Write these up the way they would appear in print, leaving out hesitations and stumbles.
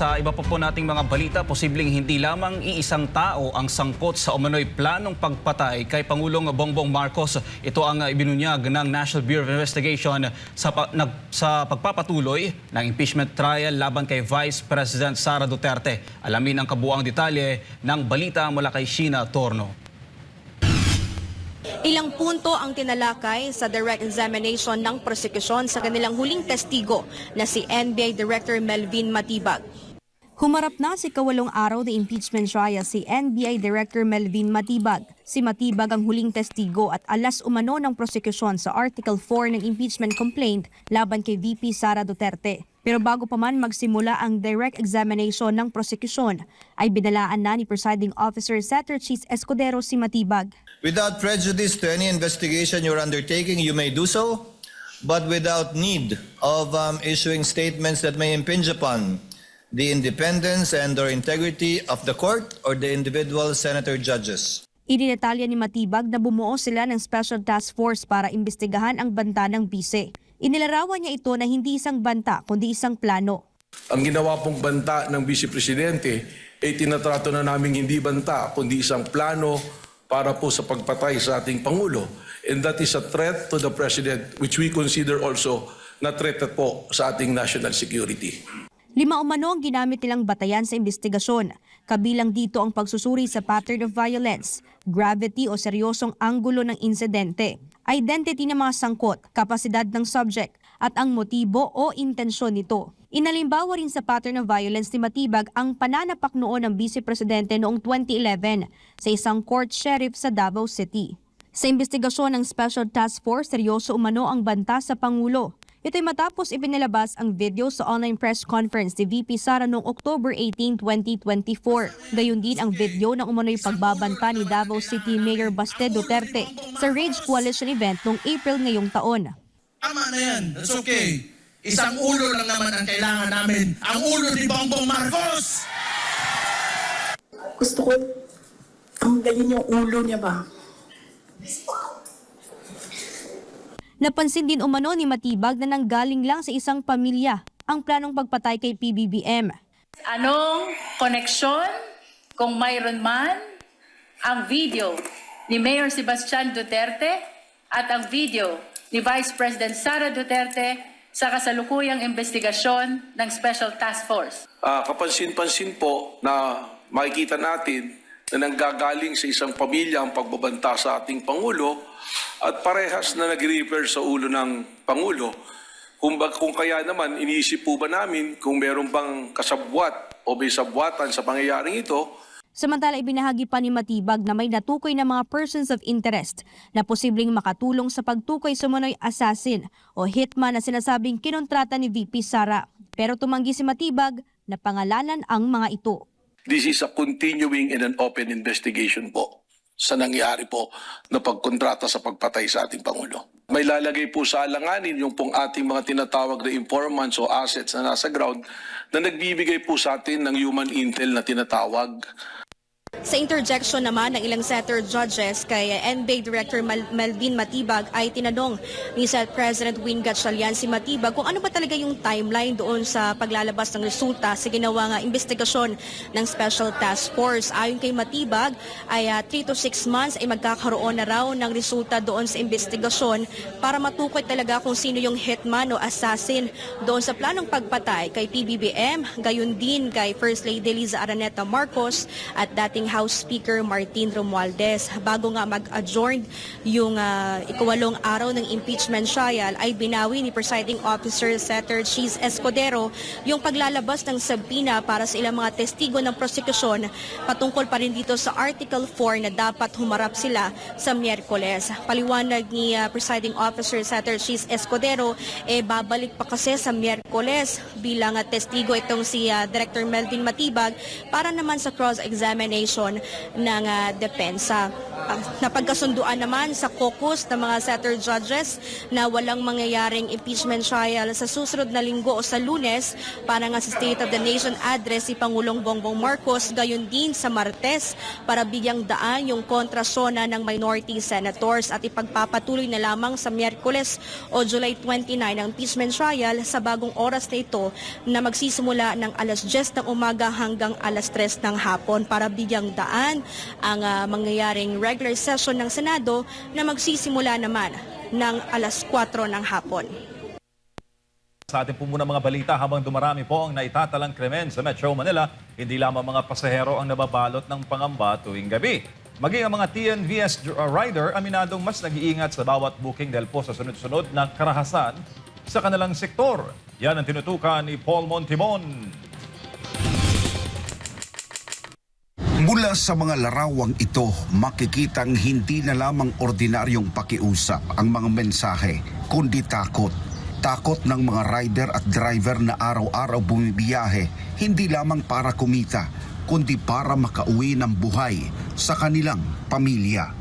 Sa iba pa po nating mga balita, posibleng hindi lamang iisang tao ang sangkot sa umano'y planong pagpatay kay Pangulong Bongbong Marcos. Ito ang ibinunyag ng National Bureau of Investigation sa pagpapatuloy ng impeachment trial laban kay Vice President Sara Duterte. Alamin ang kabuuang detalye ng balita mula kay Sheena Torno. Ilang punto ang tinalakay sa direct examination ng prosekusyon sa kanilang huling testigo na si NBI Director Melvin Matibag. Humarap na si kawalong araw na impeachment trial si NBI Director Melvin Matibag. Si Matibag ang huling testigo at alas umano ng prosekusyon sa Article 4 ng impeachment complaint laban kay VP Sara Duterte. Pero bago pa man magsimula ang direct examination ng prosekusyon, ay binalaan na ni Presiding Officer Senator Chis Escudero si Matibag. Without prejudice to any investigation you're undertaking, you may do so, but without need of issuing statements that may impinge upon the independence and or integrity of the court or the individual senator judges. Idinetalya ni Matibag na bumuo sila ng Special Task Force para imbestigahan ang banta ng bise. Inilarawan niya ito na hindi isang banta kundi isang plano. Ang ginawa pong banta ng Vice Presidente ay tinatrato na namin hindi banta kundi isang plano para po sa pagpatay sa ating Pangulo. And that is a threat to the President which we consider also na threat po sa ating national security. 5 umano ang ginamit nilang batayan sa investigasyon. Kabilang dito ang pagsusuri sa pattern of violence, gravity o seryosong anggulo ng insidente, identity ng mga sangkot, kapasidad ng subject, at ang motibo o intensyon nito. Inalimbawa rin sa pattern of violence ni Matibag ang pananapak noon ng Vice Presidente noong 2011 sa isang court sheriff sa Davao City. Sa investigasyon ng Special Task Force, seryoso umano ang banta sa Pangulo. Ito'y matapos ipinilabas ang video sa online press conference ni VP Sara noong October 18, 2024. Gayon din ang video ng umano'y pagbabanta ni Davao City Mayor Baste Duterte sa Rage Coalition event noong April ngayong taon. Tama na yan. That's okay. Isang ulo lang naman ang kailangan namin. Ang ulo ni Bongbong Marcos! Gusto ko, ang galing yung ulo niya ba? Napansin din umano ni Matibag na nanggaling lang sa isang pamilya ang planong pagpatay kay PBBM. Anong koneksyon, kung mayroon man, ang video ni Mayor Sebastian Duterte at ang video ni Vice President Sara Duterte sa kasalukuyang investigasyon ng Special Task Force? Kapansin-pansin po na makikita natin na nanggagaling sa isang pamilya ang pagbabanta sa ating Pangulo at parehas na nag-refer sa ulo ng Pangulo. Kung kaya naman, iniisip po ba namin kung meron bang kasabwat o may sabwatan sa pangyayaring ito? Samantala, ibinahagi pa ni Matibag na may natukoy na mga persons of interest na posibleng makatulong sa pagtukoy sa umano'y assassin o hitman na sinasabing kinontrata ni VP Sara. Pero tumanggi si Matibag na pangalanan ang mga ito. This is a continuing and an open investigation po sa nangyari po na pagkontrata sa pagpatay sa ating Pangulo. May lalagay po sa alanganin yung pong ating mga tinatawag na informants o assets na nasa ground na nagbibigay po sa atin ng human intel na tinatawag. Sa interjection naman ng ilang senator judges kay NBI Director Melvin Matibag ay tinanong ni Senate President Win Gatchalian si Matibag kung ano ba talaga yung timeline doon sa paglalabas ng resulta sa ginawang investigasyon ng Special Task Force. Ayon kay Matibag ay 3 to 6 months ay magkakaroon na raw ng resulta doon sa investigasyon para matukoy talaga kung sino yung hitman o assassin doon sa planong pagpatay kay PBBM, gayon din kay First Lady Liza Araneta Marcos at dating House Speaker Martin Romualdez. Bago nga mag-adjourn yung ikawalong araw ng impeachment trial ay binawi ni Presiding Officer Senator Chis Escudero yung paglalabas ng subpoena para sa ilang mga testigo ng prosekusyon patungkol pa rin dito sa Article 4 na dapat humarap sila sa Miyerkules. Paliwanag ni Presiding Officer Senator Chis Escudero, babalik pa kasi sa Miyerkules bilang testigo itong si Director Melvin Matibag para naman sa cross-examination ng depensa. napagkasunduan naman sa caucus ng mga setter judges na walang mangyayaring impeachment trial sa susunod na linggo o sa Lunes para nga sa State of the Nation address si Pangulong Bongbong Marcos, gayon din sa Martes para bigyang daan yung kontrasona ng minority senators at ipagpapatuloy na lamang sa Miyerkules o July 29 ang impeachment trial sa bagong oras na ito na magsisimula ng alas 10 ng umaga hanggang alas 3 ng hapon para bigyang daan ang mangyayaring regular session ng Senado na magsisimula naman ng alas 4 ng hapon. Sa ating po muna mga balita habang dumarami po ang naitatalang krimen sa Metro Manila, hindi lamang mga pasahero ang nababalot ng pangamba tuwing gabi. Maging ang mga TNVS rider aminadong mas nag-iingat sa bawat booking dahil po sa sunod-sunod na karahasan sa kanilang sektor. Yan ang tinutukan ni Paul Montimon. Mula sa mga larawang ito, makikitang hindi na lamang ordinaryong pakiusap ang mga mensahe, kundi takot. Takot ng mga rider at driver na araw-araw bumibiyahe, hindi lamang para kumita, kundi para makauwi ng buhay sa kanilang pamilya.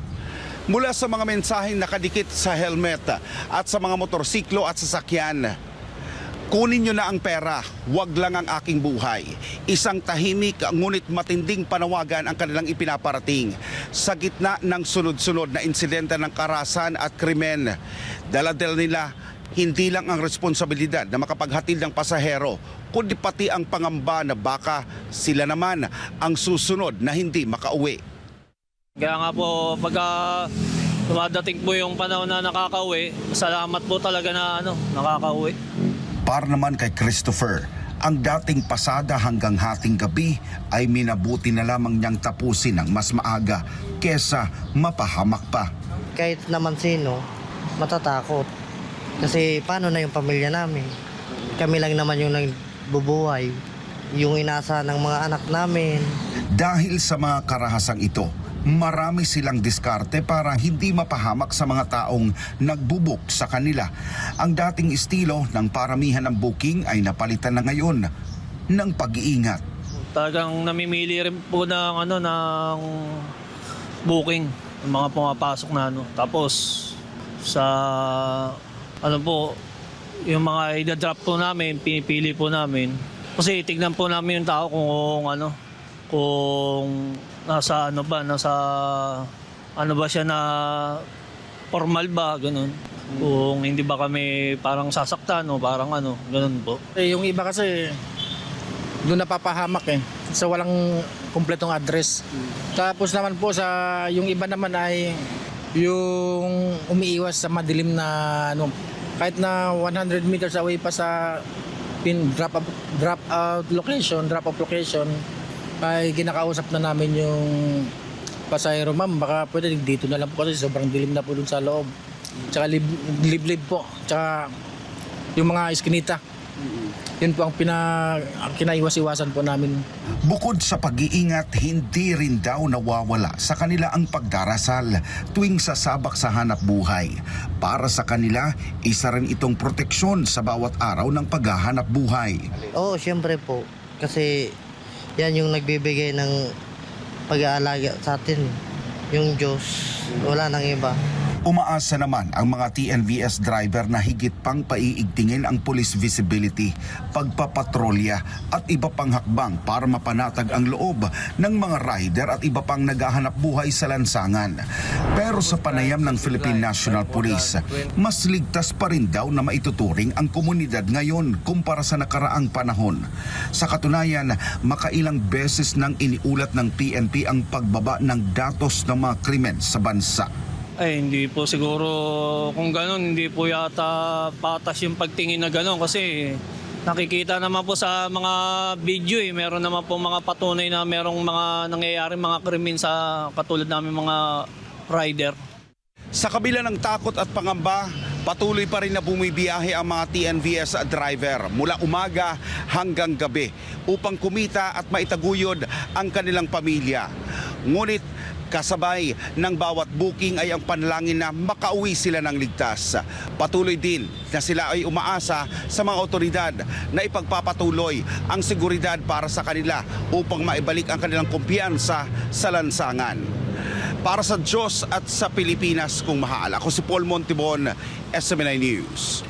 Mula sa mga mensaheng nakadikit sa helmet at sa mga motorsiklo at sasakyan, kunin nyo na ang pera, wag lang ang aking buhay. Isang tahimik ngunit matinding panawagan ang kanilang ipinaparating sa gitna ng sunod-sunod na insidente ng karahasan at krimen. Dala-dala nila hindi lang ang responsibilidad na makapaghatid ng pasahero, kundi pati ang pangamba na baka sila naman ang susunod na hindi makauwi. Kaya nga po, pagka dumadating po yung panahon na nakakauwi, salamat po talaga na nakakauwi. Para naman kay Christopher, ang dating pasada hanggang hating gabi ay minabuti na lamang niyang tapusin ng mas maaga kesa mapahamak pa. Kahit naman sino, matatakot. Kasi paano na yung pamilya namin? Kami lang naman yung nagbubuhay, yung inasa ng mga anak namin. Dahil sa mga karahasang ito, marami silang diskarte para hindi mapahamak sa mga taong nagbubuk sa kanila. Ang dating estilo ng paramihan ng booking ay napalitan na ngayon ng pag-iingat. Talagang namimili rin po ng booking, ng mga pumapasok na Tapos sa yung mga i-drop po namin, pinipili po namin. Kasi tignan po namin yung tao kung nasa siya na formal ba, ganun. Kung hindi ba kami parang sasaktan o parang ganun po. Yung iba kasi doon napapahamak sa walang kumpletong address. Tapos naman po yung iba naman ay yung umiiwas sa madilim na kahit na 100 meters away pa sa drop-off location ay kinakausap na namin yung pasahero, ma'am, baka pwede dito na lang po kasi sobrang dilim na po dun sa loob. Tsaka liblib po, tsaka yung mga iskinita. Yun po ang kinaiwas-iwasan po namin. Bukod sa pag-iingat, hindi rin daw nawawala sa kanila ang pagdarasal tuwing sasabak sa hanap buhay. Para sa kanila, isa rin itong proteksyon sa bawat araw ng paghahanap buhay. Oo, siyempre po. Kasi yan yung nagbibigay ng pag-aalaga sa atin. Yung Diyos, wala nang iba. Umaasa naman ang mga TNVS driver na higit pang paiigtingin ang police visibility, pagpapatrolya at iba pang hakbang para mapanatag ang loob ng mga rider at iba pang naghahanap buhay sa lansangan. Pero sa panayam ng Philippine National Police, mas ligtas pa rin daw na maituturing ang komunidad ngayon kumpara sa nakaraang panahon. Sa katunayan, makailang beses nang iniulat ng PNP ang pagbaba ng datos ng mga krimen sa bansa. Ay, hindi po siguro kung gano'n, hindi po yata patas yung pagtingin na gano'n kasi nakikita naman po sa mga video meron naman po mga patunay na merong mga nangyayari mga krimen sa katulad namin mga rider. Sa kabila ng takot at pangamba, patuloy pa rin na bumibiyahe ang mga TNVS driver mula umaga hanggang gabi upang kumita at maitaguyod ang kanilang pamilya. Ngunit kasabay ng bawat booking ay ang panalangin na makauwi sila ng ligtas. Patuloy din na sila ay umaasa sa mga otoridad na ipagpapatuloy ang seguridad para sa kanila upang maibalik ang kanilang kumpiyansa sa lansangan. Para sa Diyos at sa Pilipinas kung mahal. Ako si Paul Montibon, SMNI News.